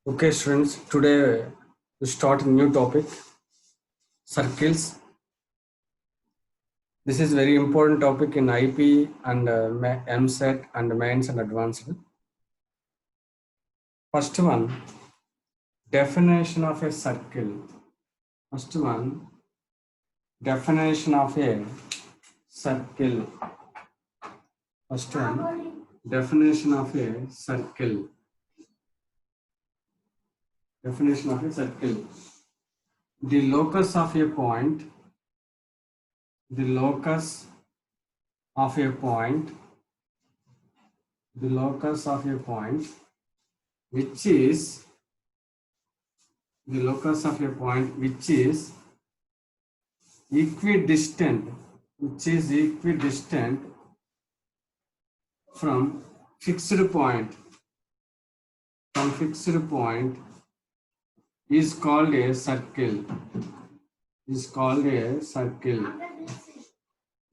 Okay, students, today we start a new topic, circles. This is very important topic in IP and MSET and mains and advanced. First one, definition of a circle. First one, definition of a circle. First one, definition of a circle. Definition of a circle. The locus of a point. The locus of a point. The locus of a point which is the locus of a point which is equidistant from fixed point is called a circle.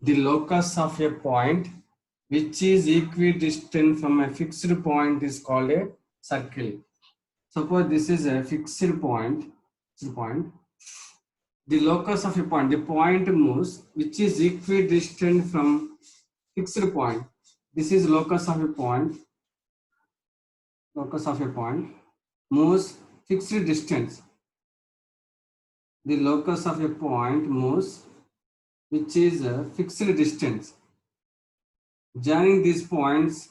The locus of a point which is equidistant from a fixed point is called a circle. Suppose this is a fixed point. The locus of a point, the point moves which is equidistant from fixed point. This is locus of a point. Locus of a point moves fixed distance. The locus of a point moves which is a fixed distance. Joining these points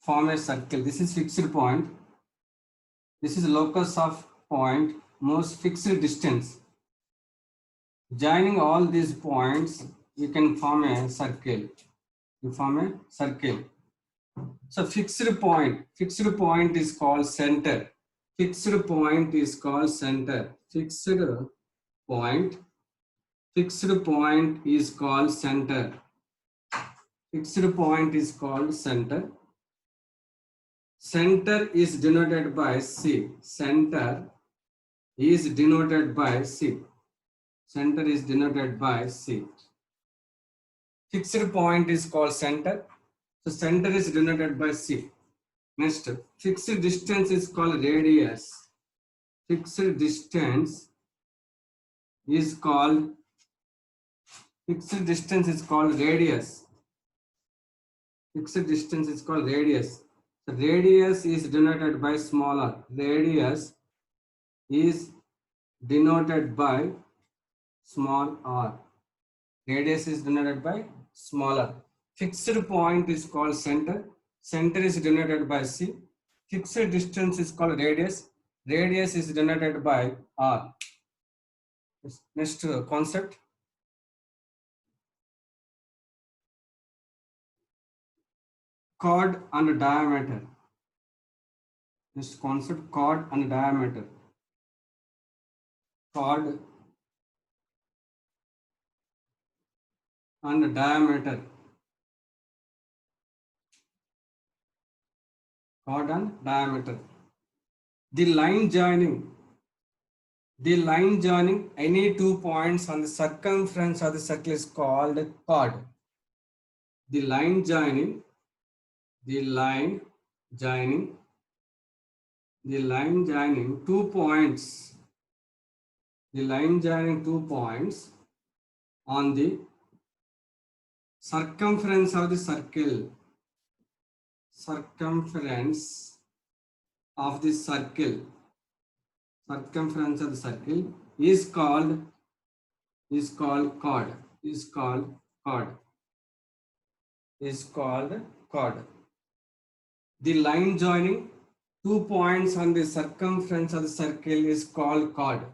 form a circle. This is fixed point. This is locus of point moves fixed distance. Joining all these points, you can form a circle. So fixed point is called center. Fixed point is called center. Fixed point is called center. Fixed point is called center. Center is denoted by C. Center is denoted by C. Fixed point is called center. So center is denoted by C. Next, fixed distance is called radius. Fixed distance is called radius. The radius is denoted by smaller. Radius is denoted by small r. Radius is denoted by smaller. Fixed point is called center. Center is denoted by C. Fixed distance is called radius. Radius is denoted by r. Next concept. Chord and diameter. Next concept, chord and diameter. Chord and diameter. Chord and diameter. The line joining any 2 points on the circumference of the circle is called chord. The line joining 2 points. The line joining 2 points on the circumference of the circle. Circumference of the circle is called chord. The line joining 2 points on the circumference of the circle is called chord.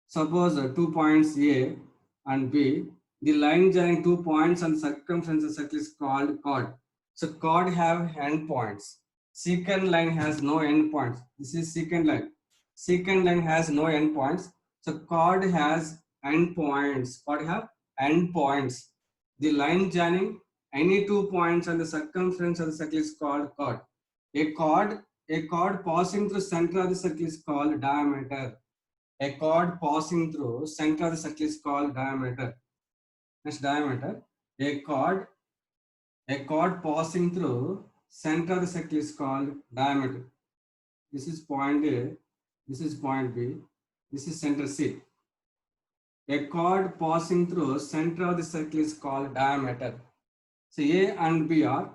Suppose 2 points A and B. The line joining 2 points on the circumference of the circle is called chord. So chord have endpoints. Secant line has no endpoints. This is secant line. Secant line has no endpoints. So chord has endpoints. The line joining any 2 points on the circumference of the circle is called chord. A chord passing through center of the circle is called diameter. A chord passing through center of the circle is called diameter. Next, diameter. A chord passing through center of the circle is called diameter. This is point A, this is point B, this is center C. A chord passing through center of the circle is called diameter. So A and B are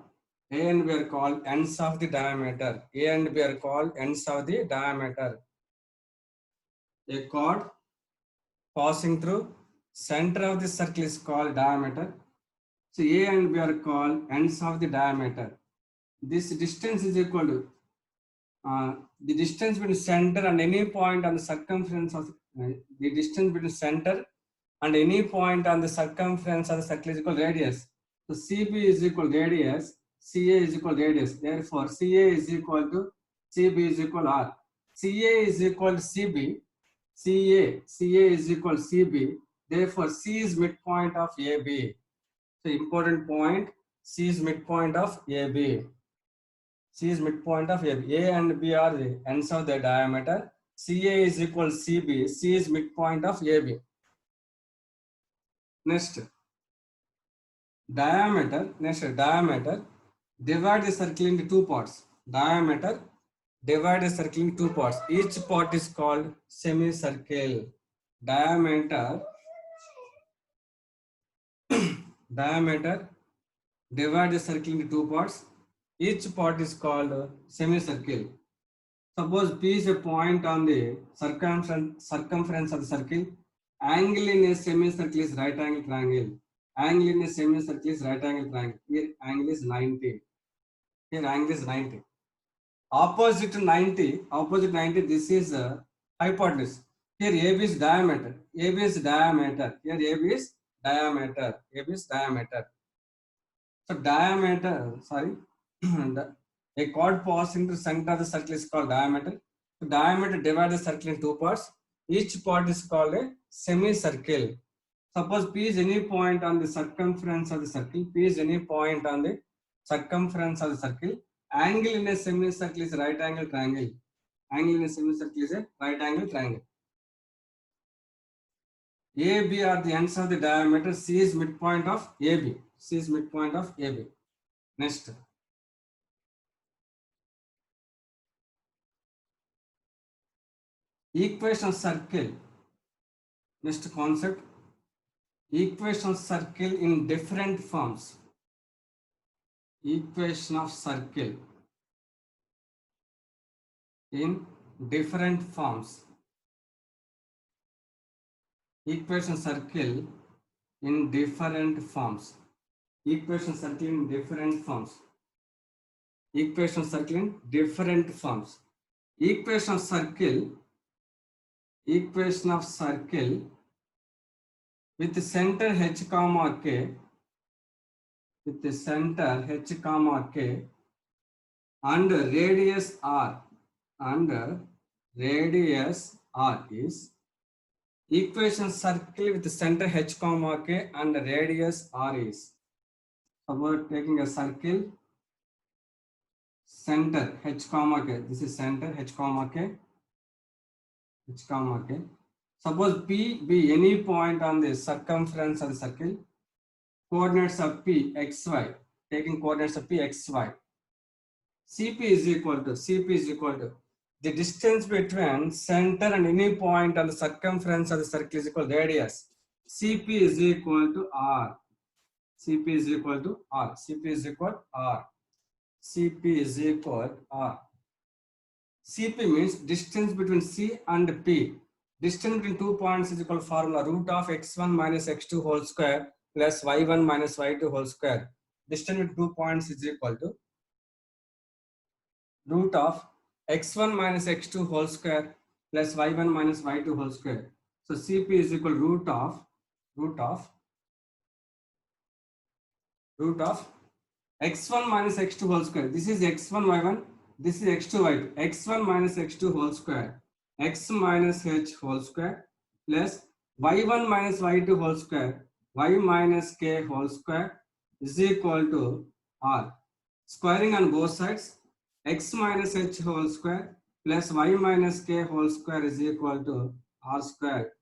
called ends of the diameter. A and B are called ends of the diameter. A chord passing through center of the circle is called diameter. So A and B are called ends of the diameter. This distance is equal to the distance between center and any point on the circumference of the distance between center and any point on the circumference of the circle is equal to radius. So CB is equal to radius, CA is equal to radius. Therefore, CA is equal to CB is equal to R. CA is equal to CB. CA is equal to CB. Therefore, C is midpoint of AB. So important point, C is midpoint of AB. C is midpoint of AB. A and B are the ends of the diameter. CA is equal to CB. C is midpoint of AB. Next, diameter. Divide the circle into two parts. Diameter, divide the circle into two parts. Each part is called semicircle. Diameter, divide the circle into two parts. Each part is called semicircle. Suppose P is a point on the circumference of the circle. Angle in a semicircle is right angle triangle. Angle in a semicircle is right angle triangle. Here angle is 90. Here angle is 90. Opposite to 90, this is hypotenuse. Here AB is diameter. Here AB is diameter. So diameter, a chord passing through center of the circle is called diameter. So diameter divide the circle in two parts. Each part is called a semicircle. Suppose P is any point on the circumference of the circle. Angle in a semicircle is right angle triangle. AB are the ends of the diameter. C is midpoint of AB. Next. Equation of circle. Next concept. Equation of circle in different forms. Equation of circle in different forms. Equation circle in different forms. Equation circle in different forms. Equation circle in different forms. Equation of circle with the center h comma k, with the center h comma k and radius r, is equation circle with the center h comma k and radius r is. Suppose taking a circle, center h comma k, this is center h comma k. Suppose P be any point on the circumference of the circle. Coordinates of P, x, y. Taking coordinates of P, x, y. CP is equal to the distance between center and any point on the circumference of the circle is equal to radius. CP is equal to R. CP is equal to R. CP means distance between C and P. Distance between 2 points is equal to formula root of x1 minus x2 whole square plus y1 minus y2 whole square. Distance between 2 points is equal to root of x1 minus x2 whole square plus y1 minus y2 whole square. So CP is equal to root of x1 minus x2 whole square. This is x1 y1. This is x2 y2. x1 minus x2 whole square. X minus h whole square plus y1 minus y2 whole square. Y minus k whole square is equal to R. Squaring on both sides. X minus h whole square plus y minus k whole square is equal to r square.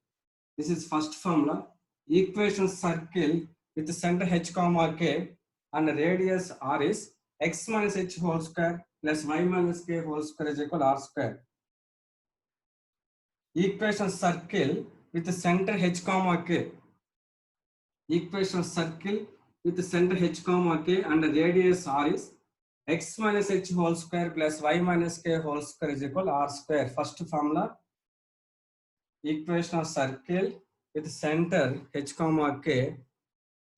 This is first formula. Equation circle with the center h comma k and radius r is x minus h whole square plus y minus k whole square is equal to r square. Equation circle with the center h comma k. Equation circle with the center h comma k and the radius r is x minus h whole square plus y minus k whole square is equal to r square. First formula. Equation of circle with center h comma k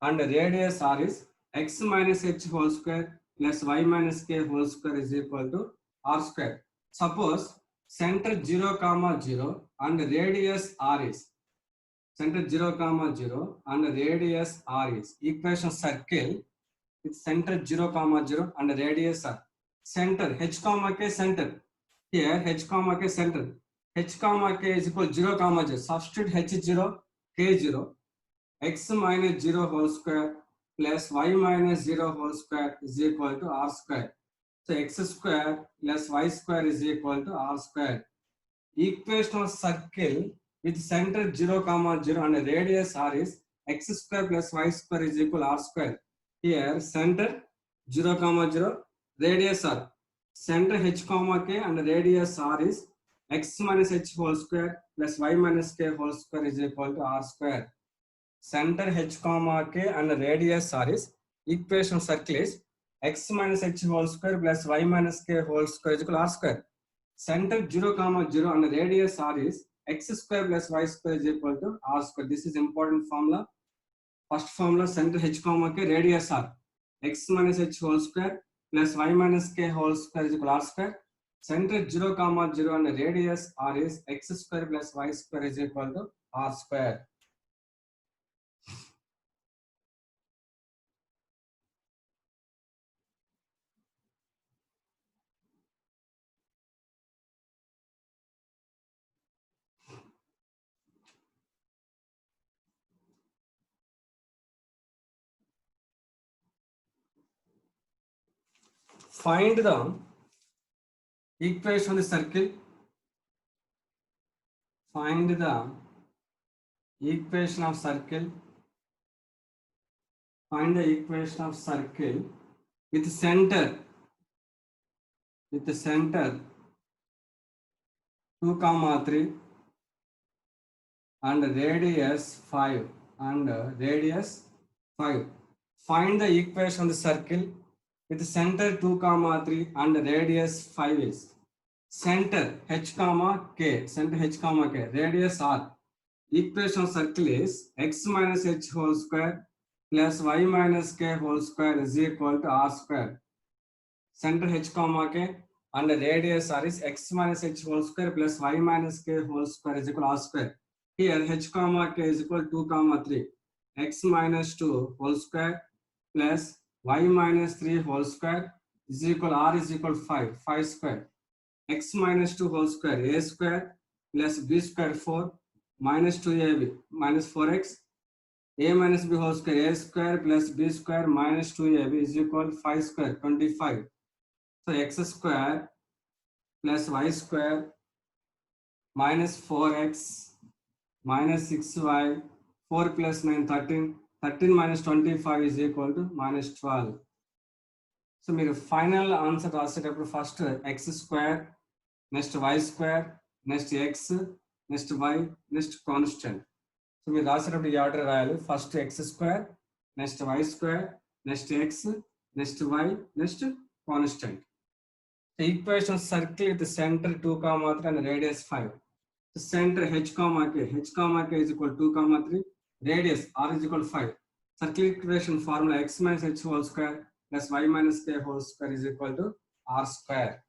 and radius r is x minus h whole square plus y minus k whole square is equal to r square. Suppose center 0 comma 0 and radius r is center 0 comma 0 and radius r is equation circle with center 0 comma 0 and radius r. Center h comma k center. Here h comma k center. H comma k is equal to 0 comma 0. Substitute h0 k0 x minus 0 whole square plus y minus 0 whole square is equal to r square. So x square plus y square is equal to r square. Equation of circle with center 0 comma 0 and radius r is x square plus y square is equal to r square. Here center 0 comma 0 radius r. Center h comma k and radius r is x minus h whole square plus y minus k whole square is equal to r square. Center h comma k and radius r is equation circle is x minus h whole square plus y minus k whole square is equal to r square. Center 0 comma 0 and radius r is x square plus y square is equal to r square. This is important formula. First formula center h comma k radius r x minus h whole square plus y minus k whole square is equal to r square. Center 0 comma 0 and radius r is x square plus y square is equal to r square. Find the equation of the circle. Find the equation of circle. Find the equation of circle with center 2 comma 3 and radius 5 and radius 5. Find the equation of the circle with center 2 comma 3 and radius 5 is center h comma k, center h comma k, radius r. Equation of circle is x minus h whole square plus y minus k whole square is equal to r square. Center h comma k and radius r is x minus h whole square plus y minus k whole square is equal to r square. Here h comma k is equal to 2 comma 3. X minus 2 whole square plus y minus 3 whole square is equal to r is equal to 5 square. X minus 2 whole square a square plus b square 4 minus 2ab minus 4x a minus b whole square a square plus b square minus 2ab is equal to 5 square 25. So x square plus y square minus 4x minus 6y 4 plus 9 13 13 minus 25 is equal to minus 12. So మీరు final answer రాసేటప్పుడు first x square next y square next x next y next constant. So మీరు రాసేటప్పుడు ఈ order రాయాలి. First x square next y square next x next y next constant. Equation circle with the center 2 comma 3 and radius 5. The center h comma k is equal to 2 comma 3, radius r is equal to 5. Circle equation formula x minus h whole square plus y minus k whole square is equal to r square.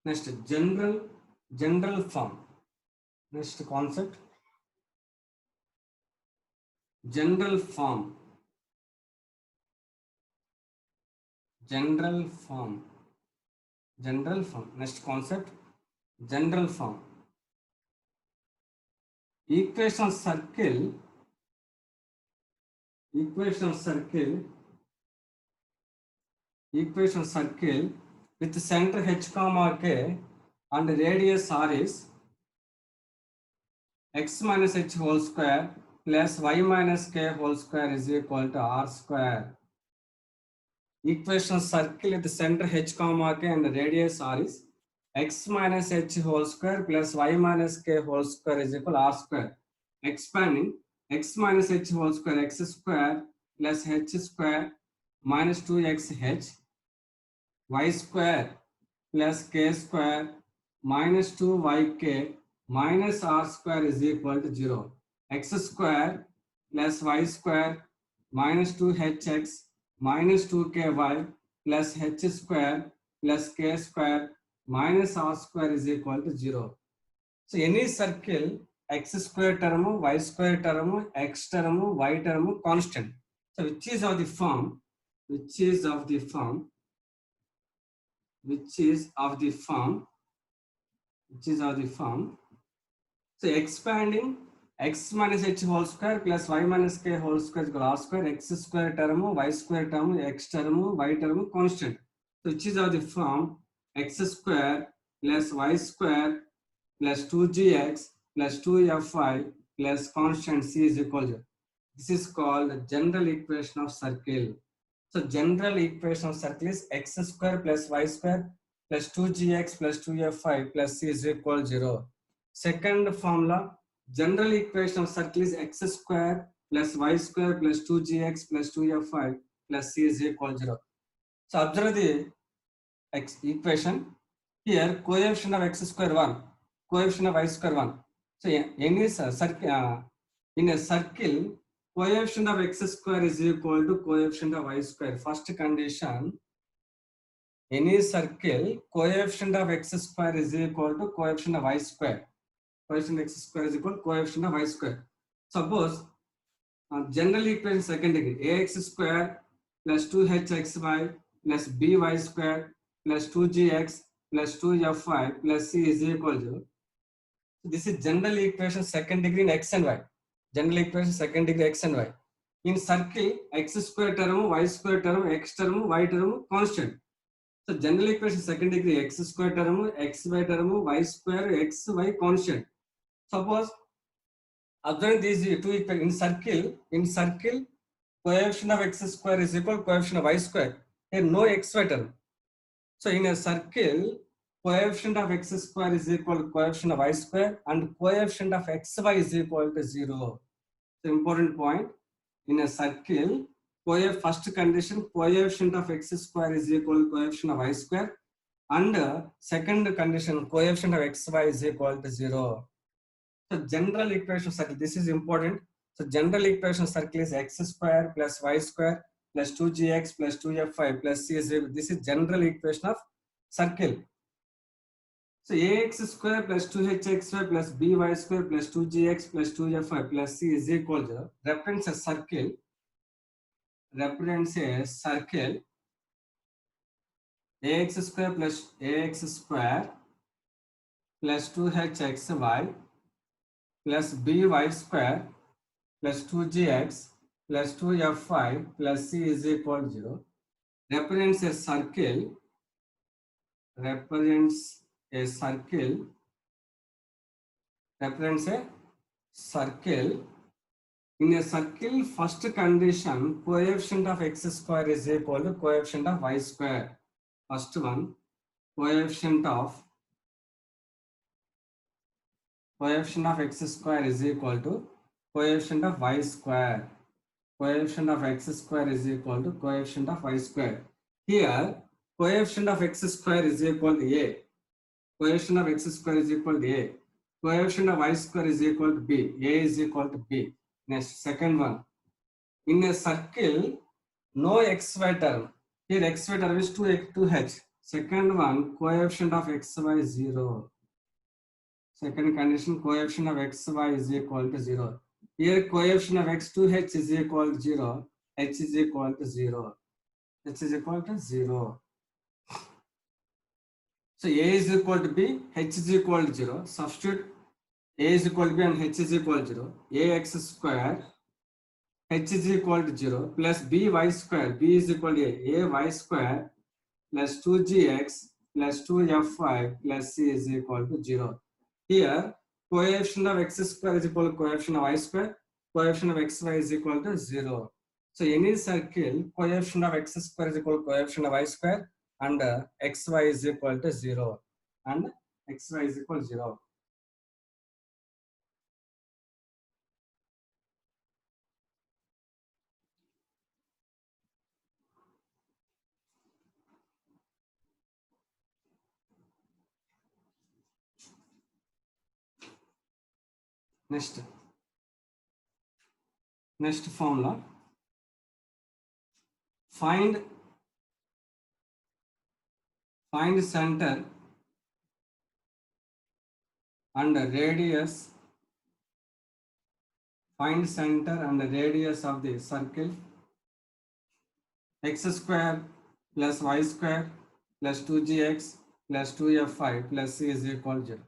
Next, general form. Next concept, general form. General form. Next concept, general form. equation circle with center h comma k and radius r is x minus h whole square plus y minus k whole square is equal to r square. Equation circle with the center h comma k and the radius r is x minus h whole square plus y minus k whole square is equal to r square. Expanding x minus h whole square x square plus h square minus 2xh y square plus k square minus 2yk minus r square is equal to 0. X square plus y square minus 2hx minus 2ky plus h square plus k square minus r square is equal to 0. So any circle, x square term, y square term, x term, y term constant. So which is of the form, so expanding x minus h whole square plus y minus k whole square is equal to r square, x square term, y square term, x term, y term constant. So which is of the form x square plus y square plus 2gx plus 2fy plus constant c is equal to. This is called the general equation of circle. So general equation of circle is x square plus y square plus 2gx plus 2fy plus c is equal to 0. Second formula, general equation of circle is x square plus y square plus 2gx plus 2fy plus c is equal to 0. So observe the equation. Here coefficient of x square 1, coefficient of y square 1. So in a circle, coefficient of x square is equal to coefficient of y square. First condition, any circle, coefficient of x square is equal to coefficient of y square. Coefficient of x square is equal to coefficient of y square. Suppose general equation second degree, ax square plus 2hxy plus by square plus 2gx plus 2fy plus c is equal to. This is general equation second degree in x and y. General equation second degree x and y. In circle, x square term, y square term, x term, y term constant. So general equation second degree x square term, xy term, y square, xy constant. Suppose observe these two equations in circle, coefficient of x square is equal to coefficient of y square. Here no xy term. So in a circle, coefficient of x square is equal to coefficient of y square and coefficient of xy is equal to 0. So important point, in a circle, first condition, coefficient of x square is equal to coefficient of y square and second condition, coefficient of xy is equal to 0. So general equation circle, this is important. So general equation circle is x square plus y square plus 2gx plus 2fy plus c is equal. This is general equation of circle. So ax square plus 2hxy plus by square plus 2gx plus 2fy plus c is equal to represents a circle. Ax square plus 2hxy plus by square plus 2gx plus 2fy plus c is equal to 0 represents a circle in a circle. First condition, coefficient of x square is equal to coefficient of y square. First one, coefficient of x square is equal to coefficient of y square. Coefficient of x square is equal to coefficient of y square. Here, coefficient of x square is equal to a. Coefficient of x square is equal to a. Coefficient of y square is equal to b. A is equal to b. Next, second one. In a circle, no xy term. Here xy term is 2h. Second one, coefficient of xy is 0. Second condition, coefficient of xy is equal to 0. Here coefficient of x2h is equal to 0. H is equal to 0. H is equal to 0. So A is equal to B, H is equal to 0. Substitute A is equal to B and H is equal to 0. Ax square H is equal to 0 plus by square. B is equal to A y square plus 2gx plus 2fy plus c is equal to 0. Here, coefficient of x square is equal to coefficient of y square, coefficient of xy is equal to 0. So, any circle, coefficient of x square is equal to coefficient of y square and xy is equal to 0 and xy is equal to 0. Next formula, find center and radius, find center and radius of the circle x square plus y square plus 2gx plus 2fy plus c is equal to 0.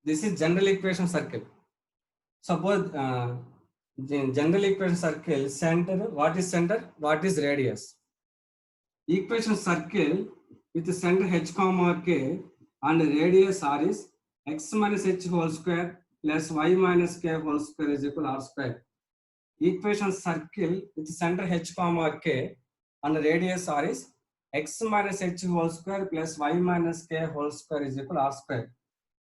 This is general equation circle. Suppose general equation circle center, what is center, what is radius? Equation circle with the center h comma k and radius r is x minus h whole square plus y minus k whole square is equal to r square. Equation circle with center h comma k and radius r is x minus h whole square plus y minus k whole square is equal to r square.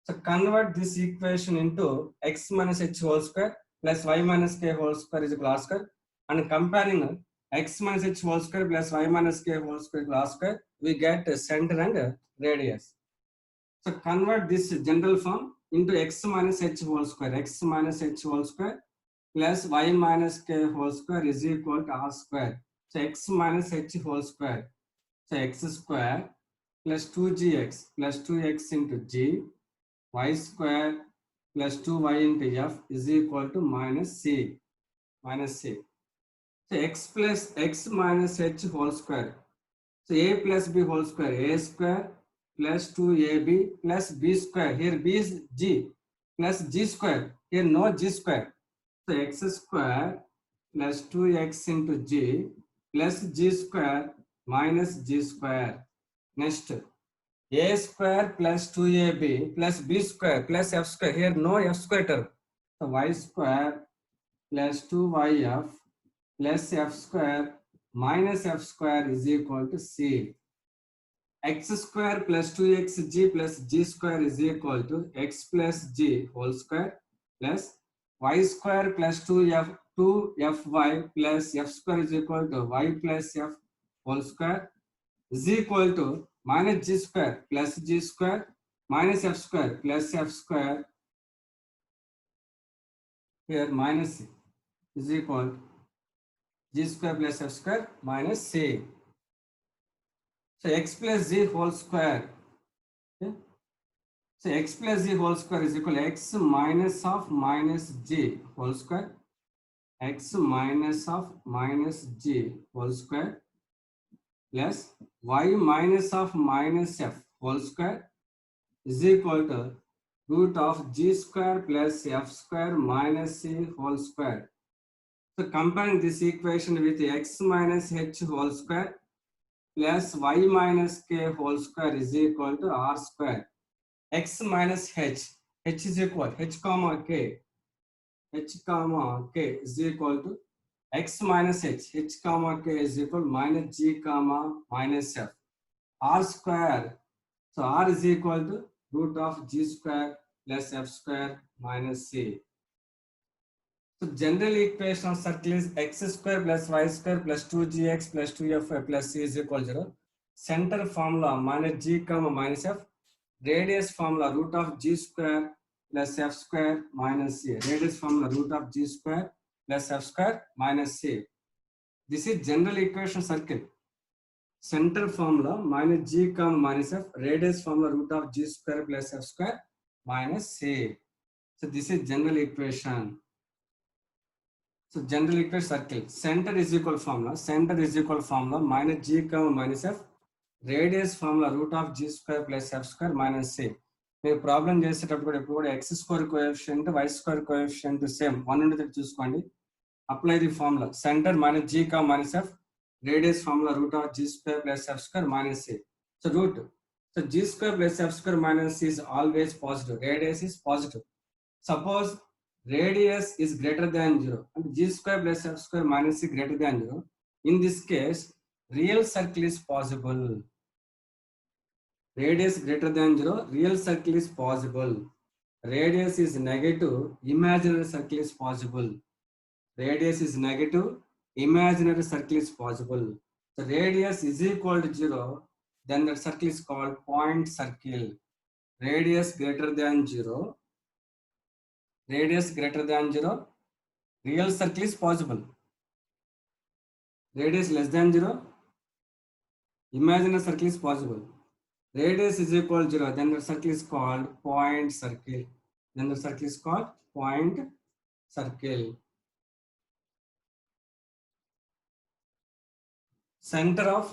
So convert this equation into x minus h whole square plus y minus k whole square is equal to r square, and comparing x minus h whole square plus y minus k whole square is equal to r square, we get center and radius. So convert this general form into x minus h whole square, x minus h whole square plus y minus k whole square is equal to r square. So x minus h whole square, so x square plus 2gx plus 2x into g y square plus 2y into f is equal to minus c. So x plus x minus h whole square. So a plus b whole square, a square plus 2ab plus b square. Here b is g plus g square. Here no g square. So x square plus 2x into g plus g square minus g square. Next, a square plus 2ab plus b square plus f square. Here no f square term. So y square plus 2yf plus f square minus f square is equal to c. X square plus 2xg plus g square is equal to x plus g whole square plus y square plus 2fy plus f square is equal to y plus f whole square is equal to minus g square plus g square minus f square plus f square, here minus c is equal to g square plus f square minus c. So x plus z whole square. Okay? So x plus z whole square is equal to x minus of minus g whole square, x minus of minus g whole square plus y minus of minus f whole square is equal to root of g square plus f square minus c whole square. So comparing this equation with x minus h whole square plus y minus k whole square is equal to r square. X minus h is equal h comma k is equal to x minus h comma k is equal to minus g comma minus f r square. So r is equal to root of g square plus f square minus c. So general equation of circle is x square plus y square plus 2gx plus 2fy plus c is equal to 0. Center formula minus g comma minus f. Radius formula root of g square plus f square minus c. Radius formula root of g square plus f square minus c. This is general equation circle. Center formula minus g comma minus f. Radius formula root of g square plus f square minus c. So this is general equation. So general equation circle. Center is equal formula. Center is equal formula minus g comma minus f. Radius formula root of g square plus f square minus c. మీరు problem చేసేటప్పుడు కూడా ఎప్పుడు కూడా x square coefficient y square coefficient same 1 ఉండేది చూసుకోండి. Apply the formula centre minus G కా minus F radius formula root of g square plus f square minus a. So root. So g square plus f square minus c is always positive. Radius is positive. Suppose radius is greater than 0 and g square plus f square minus c greater than 0. In this case, real circle is possible. Radius greater than 0, real circle is possible. Radius is negative, imaginary circle is possible. Radius is negative, imaginary circle is possible. The radius is equal to 0, then that circle is called point circle. Radius greater than 0, radius greater than 0, real circle is possible. Radius less than 0, imaginary circle is possible. Radius is equal to 0, then the circle is called point circle. Then the circle is called point circle. Center of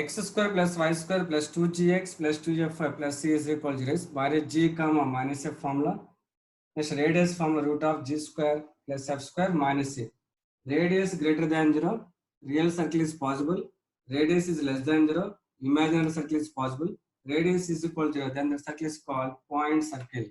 x square plus y square plus 2gx plus 2f plus c is equal to 0 is by g comma minus f formula. Next radius formula root of g square plus f square minus c. Radius greater than 0, real circle is possible. Radius is less than 0, imaginary circle is possible. Radius is equal to 0, then the circle is called point circle.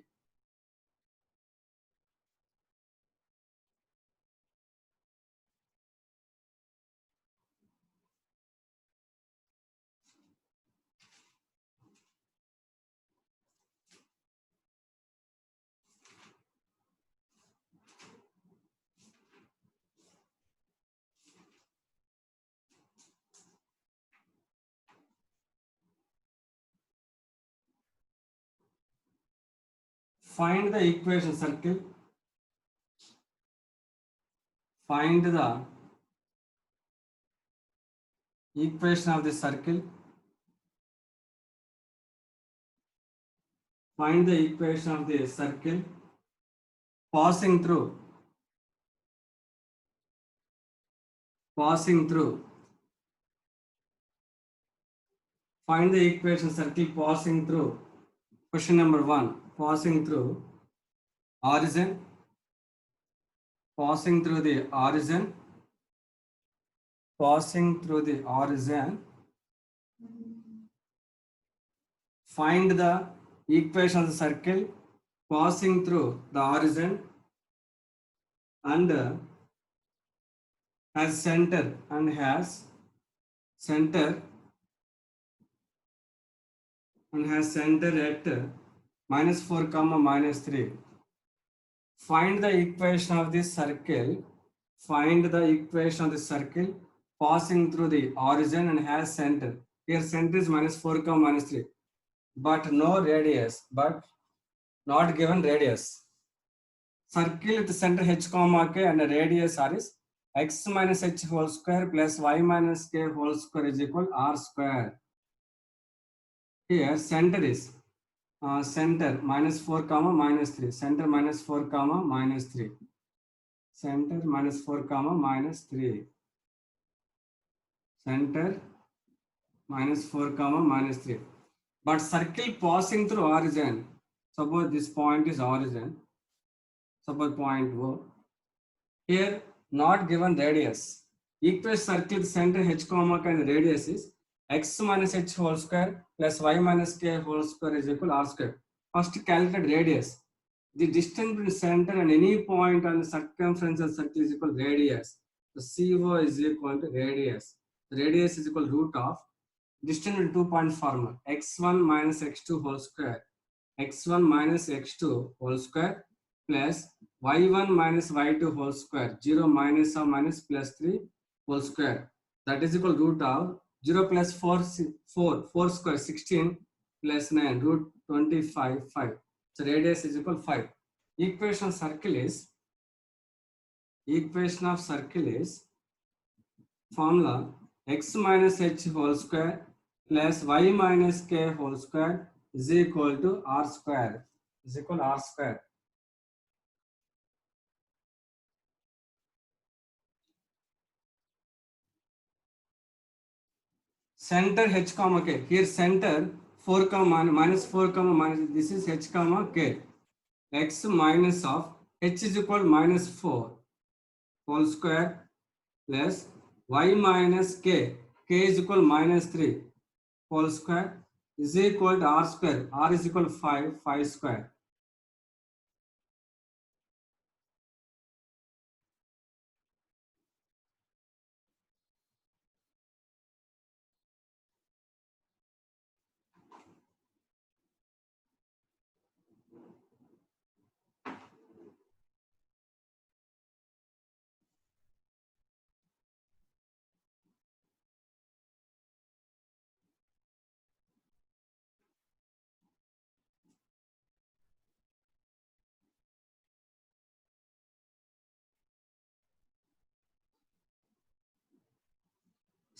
Find the equation circle. Find the equation of the circle. Find the equation of the circle passing through. Find the equation circle passing through. Question number 1. Passing through origin. Passing through the origin. Passing through the origin. Find the equation of the circle passing through the origin and has center at minus 4 comma minus 3. Find the equation of the circle. Find the equation of the circle passing through the origin and has center. Here center is minus 4 comma minus 3, but no radius, but not given radius. Circle with center h comma k and radius r is x minus h whole square plus y minus k whole square is equal r square. Here center is center minus 4 comma minus 3. Center minus 4 comma minus 3. Center minus 4 comma minus 3. Center minus 4 comma minus 3. But circle passing through origin. Suppose this point is origin. Suppose point O. Here not given radius. Equation circle center h comma and radius is x minus h whole square plus y minus k whole square is equal r square. First calculate radius. The distance between center and any point on the circumference of circle is equal radius. The CO is equal to radius. The radius is equal root of distance between 2 point formula x1 minus x2 whole square. X1 minus x2 whole square plus y1 minus y2 whole square. 0 minus or minus plus 3 whole square. That is equal root of 0 plus 4 square 16 plus 9 root 25 5. So radius is equal 5. Equation of circle is formula x minus h whole square plus y minus k whole square is equal to r square. Center h comma k. Here center 4 comma minus 4 comma minus, this is h comma k. X minus of h is equal minus 4 whole square plus y minus k is equal minus 3 whole square is equal to r square. R is equal to 5 square.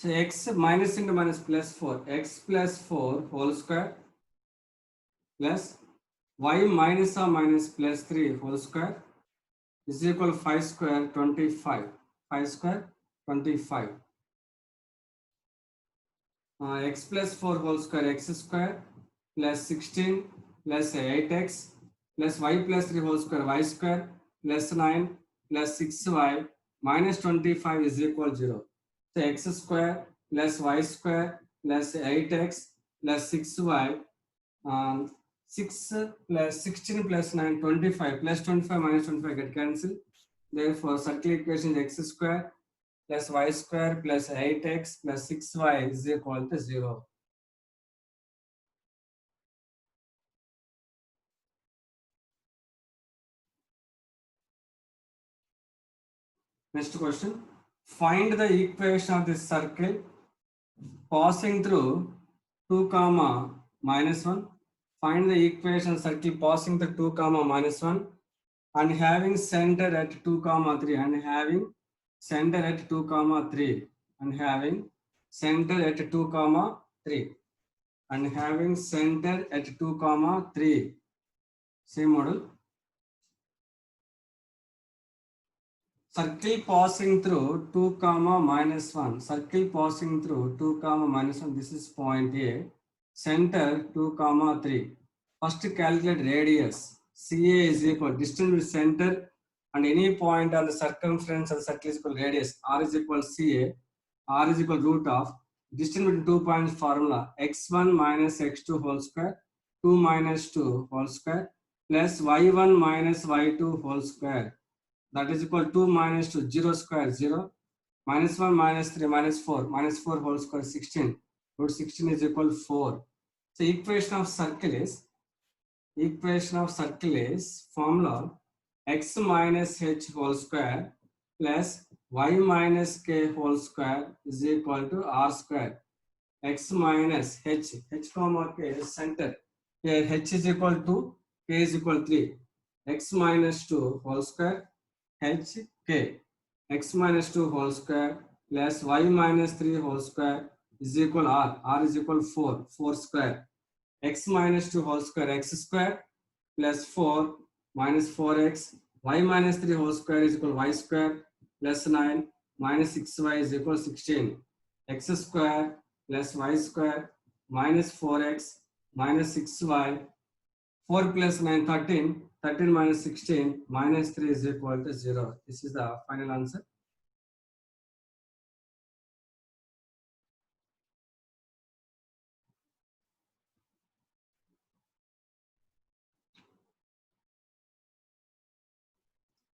So x minus into minus plus 4, x plus 4 whole square plus y minus or minus plus 3 whole square is equal to 5 square 25. 5 square 25. X plus 4 whole square x square plus 16 plus 8x plus y plus 3 whole square y square plus 9 plus 6y minus 25 is equal to 0. So x square plus y square plus 8x plus 6y, 6 plus 16 plus 9, 25 plus 25 minus 25 get cancelled. Therefore, circle equation is x square plus y square plus 8x plus 6y is equal to 0. Next question. Find the equation of this circle passing through 2 comma minus 1. Find the equation circle passing the 2 comma minus 1 and having center at 2 comma 3 and having center at 2 comma 3 and having center at 2 comma 3 and having center at 2 comma 3. Same model. Circle passing through 2 comma minus 1. Circle passing through 2 comma minus 1. This is point A. Center 2 comma 3. First calculate radius. CA is equal distance with center and any point on the circumference of the circle is equal radius. R is equal CA. R is equal root of distance between 2 points formula x1 minus x2 whole square 2 minus 2 whole square plus y1 minus y2 whole square. That is equal to 2 minus 2, 0 square 0, minus 1 minus 3 minus 4 whole square 16. Root 16 is equal to 4. So equation of circle is formula x minus h whole square plus y minus k whole square is equal to r square. X minus h comma k is center. Here h is equal to k is equal to 3. X minus 2 whole square h k. X minus 2 whole square plus y minus 3 whole square is equal r. R is equal to 4 square. X minus 2 whole square x square plus 4 minus 4x. Y minus 3 whole square is equal to y square plus 9 minus 6y is equal to 16. X square plus y square minus 4x minus 6y. 4 plus 9, 13. 13 minus 16 minus 3 is equal to 0. This is the final answer.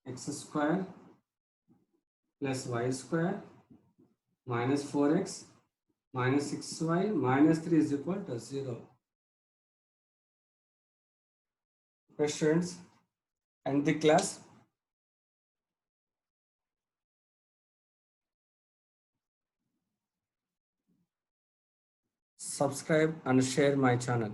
X square plus y square minus 4x minus 6y minus 3 is equal to 0. Questions? End the class. Subscribe and share my channel.